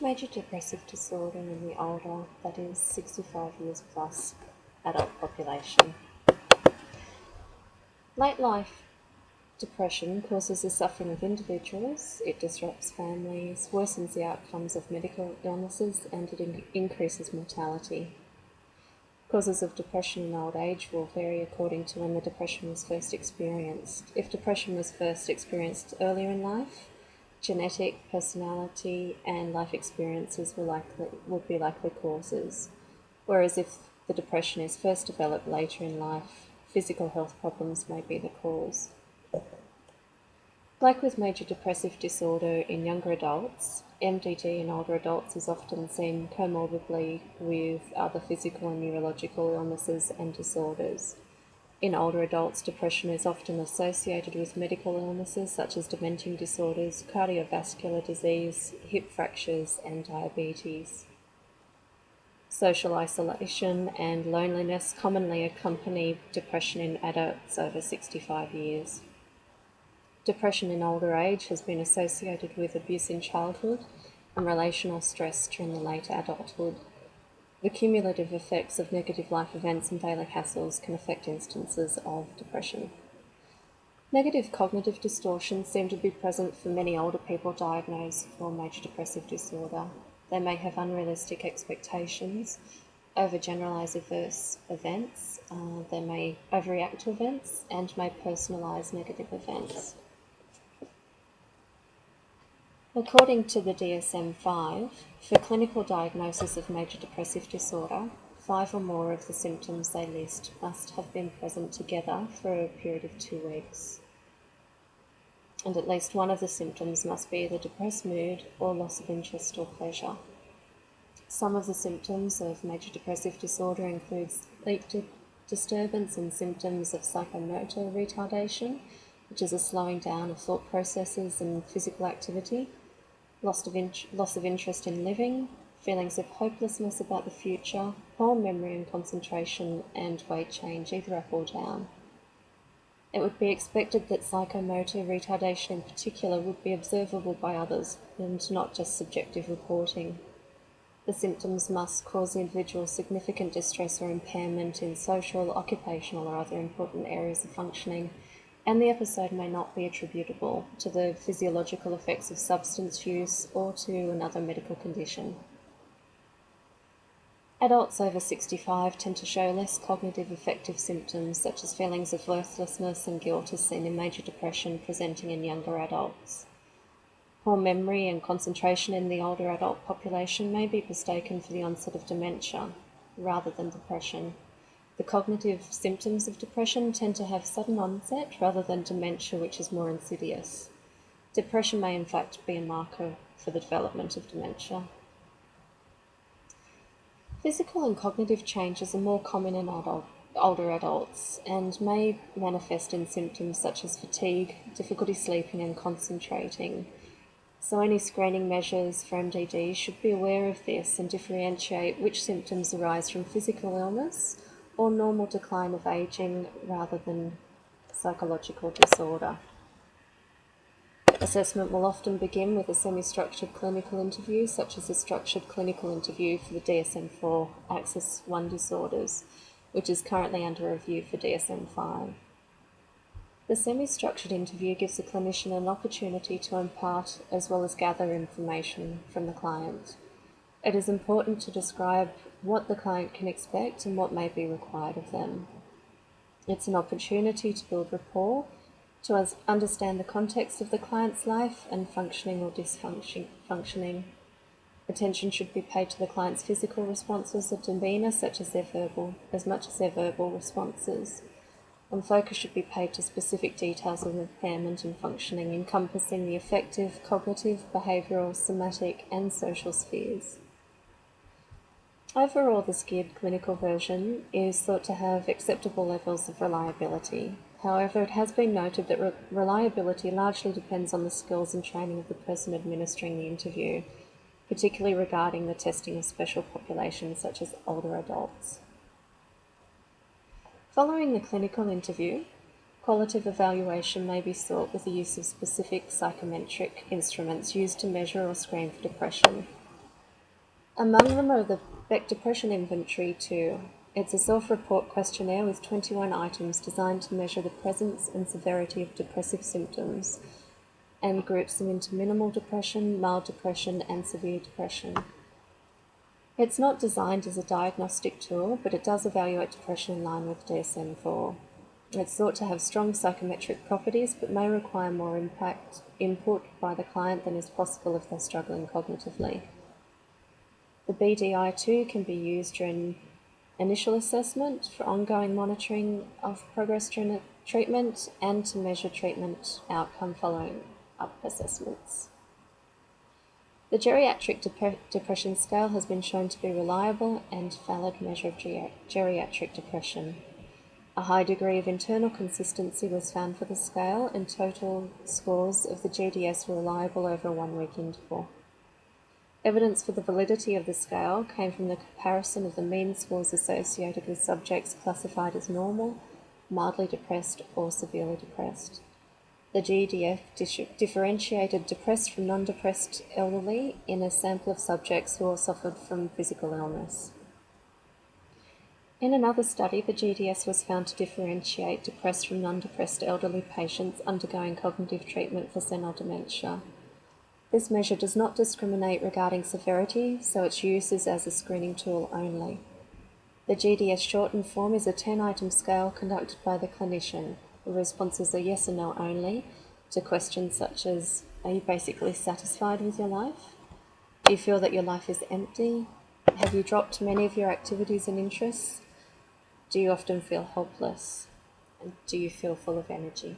Major depressive disorder in the older, that is 65 years plus, adult population. Late life depression causes the suffering of individuals, it disrupts families, worsens the outcomes of medical illnesses, and it increases mortality. Causes of depression in old age will vary according to when the depression was first experienced. If depression was first experienced earlier in life, genetic, personality, and life experiences would be likely causes. Whereas if the depression is first developed later in life, physical health problems may be the cause. Like with major depressive disorder in younger adults, MDD in older adults is often seen comorbidly with other physical and neurological illnesses and disorders. In older adults, depression is often associated with medical illnesses such as dementing disorders, cardiovascular disease, hip fractures, and diabetes. Social isolation and loneliness commonly accompany depression in adults over 65 years. Depression in older age has been associated with abuse in childhood and relational stress during the late adulthood. The cumulative effects of negative life events and daily hassles can affect instances of depression. Negative cognitive distortions seem to be present for many older people diagnosed for major depressive disorder. They may have unrealistic expectations, overgeneralize adverse events, they may overreact to events, and may personalize negative events. According to the DSM-5, for clinical diagnosis of major depressive disorder, 5 or more of the symptoms they list must have been present together for a period of 2 weeks. And at least one of the symptoms must be either depressed mood or loss of interest or pleasure. Some of the symptoms of major depressive disorder include sleep disturbance and symptoms of psychomotor retardation, which is a slowing down of thought processes and physical activity, loss of interest in living, feelings of hopelessness about the future, poor memory and concentration, and weight change, either up or down. It would be expected that psychomotor retardation in particular would be observable by others and not just subjective reporting. The symptoms must cause the individual significant distress or impairment in social, occupational, or other important areas of functioning, and the episode may not be attributable to the physiological effects of substance use or to another medical condition. Adults over 65 tend to show less cognitive affective symptoms such as feelings of worthlessness and guilt as seen in major depression presenting in younger adults. Poor memory and concentration in the older adult population may be mistaken for the onset of dementia rather than depression. The cognitive symptoms of depression tend to have sudden onset rather than dementia, which is more insidious. Depression may in fact be a marker for the development of dementia. Physical and cognitive changes are more common in older adults and may manifest in symptoms such as fatigue, difficulty sleeping and concentrating. So any screening measures for MDD should be aware of this and differentiate which symptoms arise from physical illness or normal decline of aging rather than psychological disorder. Assessment will often begin with a semi-structured clinical interview, such as a structured clinical interview for the DSM-4 Axis 1 disorders, which is currently under review for DSM-5. The semi-structured interview gives the clinician an opportunity to impart as well as gather information from the client. It is important to describe what the client can expect and what may be required of them. It's an opportunity to build rapport, to understand the context of the client's life and functioning or dysfunctioning. Attention should be paid to the client's physical responses or demeanour, as much as their verbal responses. And focus should be paid to specific details of impairment and functioning, encompassing the affective, cognitive, behavioural, somatic, and social spheres. Overall, the skewed clinical version is thought to have acceptable levels of reliability. However, it has been noted that reliability largely depends on the skills and training of the person administering the interview, particularly regarding the testing of special populations such as older adults. Following the clinical interview, qualitative evaluation may be sought with the use of specific psychometric instruments used to measure or screen for depression. Among them are the Beck Depression Inventory 2. It's a self-report questionnaire with 21 items designed to measure the presence and severity of depressive symptoms and groups them into minimal depression, mild depression, and severe depression. It's not designed as a diagnostic tool, but it does evaluate depression in line with DSM-4. It's thought to have strong psychometric properties, but may require more input by the client than is possible if they're struggling cognitively. The BDI-2 can be used during initial assessment, for ongoing monitoring of progress during treatment, and to measure treatment outcome following up assessments. The Geriatric Depression Scale has been shown to be a reliable and valid measure of geriatric depression. A high degree of internal consistency was found for the scale, and total scores of the GDS were reliable over a 1-week interval. Evidence for the validity of the scale came from the comparison of the mean scores associated with subjects classified as normal, mildly depressed, or severely depressed. The GDF differentiated depressed from non-depressed elderly in a sample of subjects who all suffered from physical illness. In another study, the GDS was found to differentiate depressed from non-depressed elderly patients undergoing cognitive treatment for senile dementia. This measure does not discriminate regarding severity, so its use is as a screening tool only. The GDS shortened form is a 10-item scale conducted by the clinician. The responses are yes and no only to questions such as, are you basically satisfied with your life? Do you feel that your life is empty? Have you dropped many of your activities and interests? Do you often feel hopeless? And do you feel full of energy?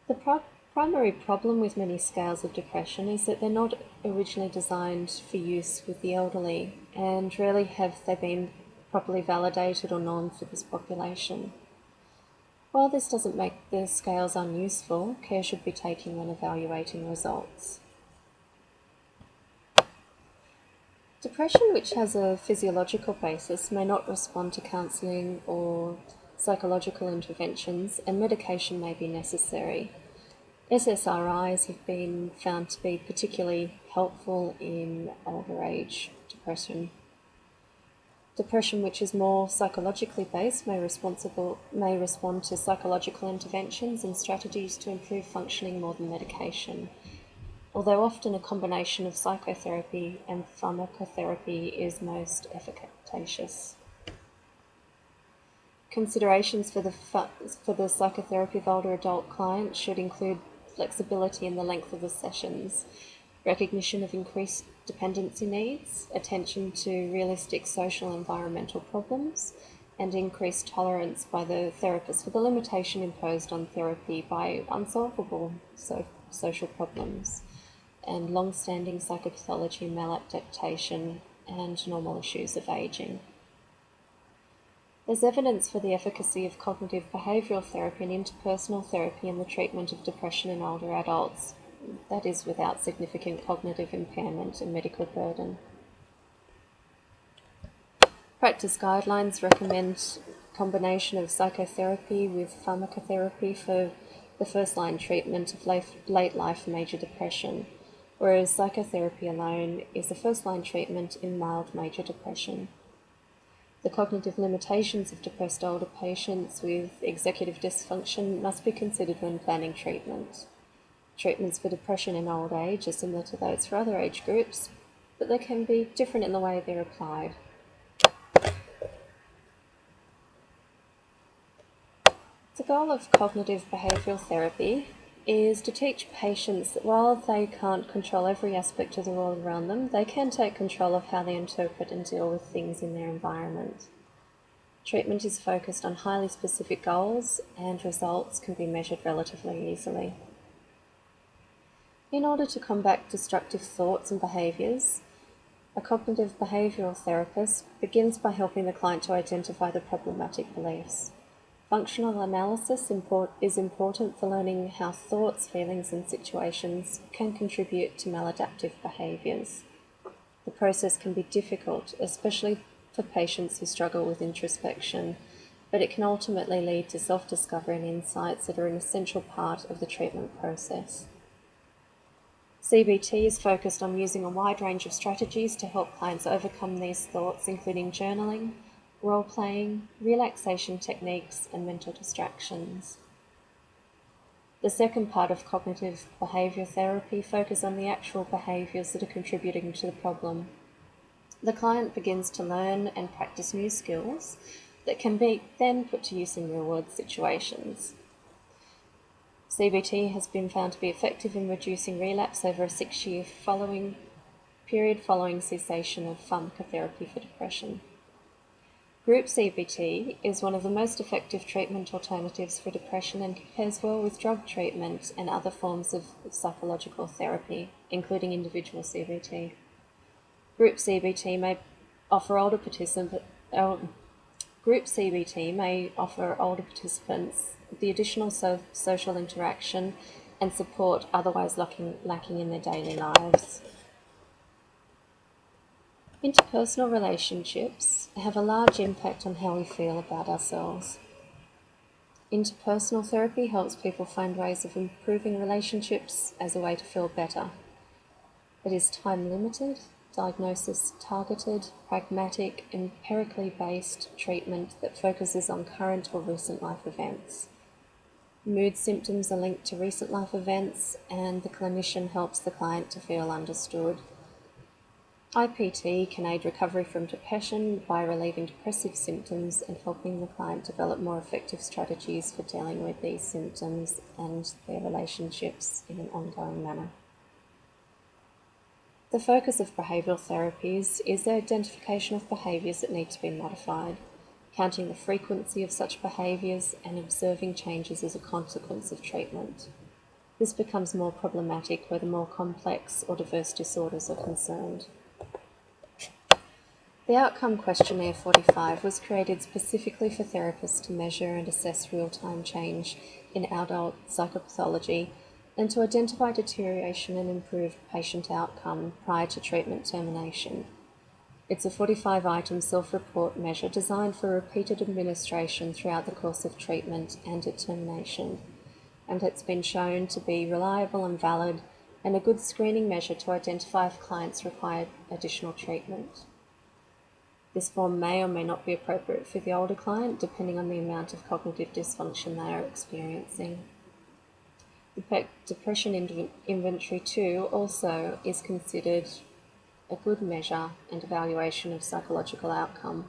The primary problem with many scales of depression is that they're not originally designed for use with the elderly, and rarely have they been properly validated or known for this population. While this doesn't make the scales unuseful, care should be taken when evaluating results. Depression which has a physiological basis may not respond to counselling or psychological interventions, and medication may be necessary. SSRIs have been found to be particularly helpful in older age depression. Depression which is more psychologically based may respond to psychological interventions and strategies to improve functioning more than medication, although often a combination of psychotherapy and pharmacotherapy is most efficacious. Considerations for the psychotherapy of older adult clients should include flexibility in the length of the sessions, recognition of increased dependency needs, attention to realistic social and environmental problems, and increased tolerance by the therapist for the limitation imposed on therapy by unsolvable social problems, and long-standing psychopathology, maladaptation, and normal issues of aging. There's evidence for the efficacy of cognitive behavioural therapy and interpersonal therapy in the treatment of depression in older adults, that is without significant cognitive impairment and medical burden. Practice guidelines recommend combination of psychotherapy with pharmacotherapy for the first-line treatment of late life major depression, whereas psychotherapy alone is the first-line treatment in mild major depression. The cognitive limitations of depressed older patients with executive dysfunction must be considered when planning treatment. Treatments for depression in old age are similar to those for other age groups, but they can be different in the way they're applied. The goal of cognitive behavioural therapy is to teach patients that while they can't control every aspect of the world around them, they can take control of how they interpret and deal with things in their environment. Treatment is focused on highly specific goals, and results can be measured relatively easily. In order to combat destructive thoughts and behaviours, a cognitive behavioural therapist begins by helping the client to identify the problematic beliefs. Functional analysis is important for learning how thoughts, feelings, and situations can contribute to maladaptive behaviours. The process can be difficult, especially for patients who struggle with introspection, but it can ultimately lead to self-discovery and insights that are an essential part of the treatment process. CBT is focused on using a wide range of strategies to help clients overcome these thoughts, including journaling, role-playing, relaxation techniques, and mental distractions. The second part of cognitive behaviour therapy focuses on the actual behaviours that are contributing to the problem. The client begins to learn and practice new skills that can be then put to use in real-world situations. CBT has been found to be effective in reducing relapse over a 6-year period following cessation of pharmacotherapy for depression. Group CBT is one of the most effective treatment alternatives for depression and compares well with drug treatment and other forms of psychological therapy, including individual CBT. Group CBT may offer older participants the additional social interaction and support otherwise lacking in their daily lives. Interpersonal relationships have a large impact on how we feel about ourselves. Interpersonal therapy helps people find ways of improving relationships as a way to feel better. It is time-limited, diagnosis-targeted, pragmatic, empirically based treatment that focuses on current or recent life events. Mood symptoms are linked to recent life events, and the clinician helps the client to feel understood. IPT can aid recovery from depression by relieving depressive symptoms and helping the client develop more effective strategies for dealing with these symptoms and their relationships in an ongoing manner. The focus of behavioural therapies is the identification of behaviours that need to be modified, counting the frequency of such behaviours and observing changes as a consequence of treatment. This becomes more problematic where the more complex or diverse disorders are concerned. The Outcome Questionnaire 45 was created specifically for therapists to measure and assess real-time change in adult psychopathology and to identify deterioration and improve patient outcome prior to treatment termination. It's a 45-item self-report measure designed for repeated administration throughout the course of treatment and at termination, and it's been shown to be reliable and valid and a good screening measure to identify if clients require additional treatment. This form may or may not be appropriate for the older client, depending on the amount of cognitive dysfunction they are experiencing. The Depression Inventory 2 also is considered a good measure and evaluation of psychological outcome.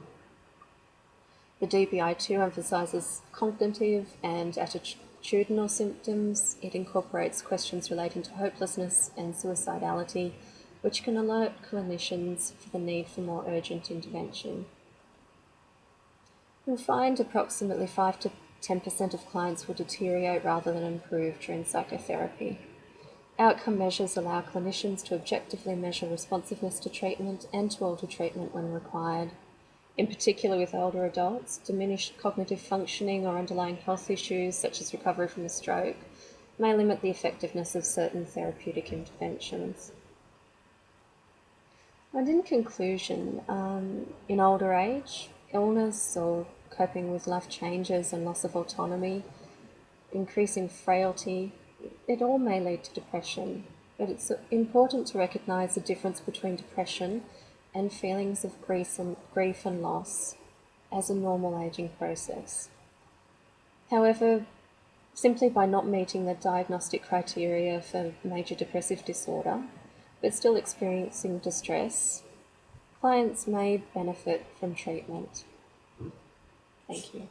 The DBI-2 emphasises cognitive and attitudinal symptoms. It incorporates questions relating to hopelessness and suicidality, which can alert clinicians for the need for more urgent intervention. You'll find approximately 5 to 10% of clients will deteriorate rather than improve during psychotherapy. Outcome measures allow clinicians to objectively measure responsiveness to treatment and to alter treatment when required. In particular with older adults, diminished cognitive functioning or underlying health issues such as recovery from a stroke may limit the effectiveness of certain therapeutic interventions. And in conclusion, in older age, illness or coping with life changes and loss of autonomy, increasing frailty, it all may lead to depression, but it's important to recognise the difference between depression and feelings of grief and loss as a normal ageing process. However, simply by not meeting the diagnostic criteria for major depressive disorder, but still experiencing distress, clients may benefit from treatment. Thank you.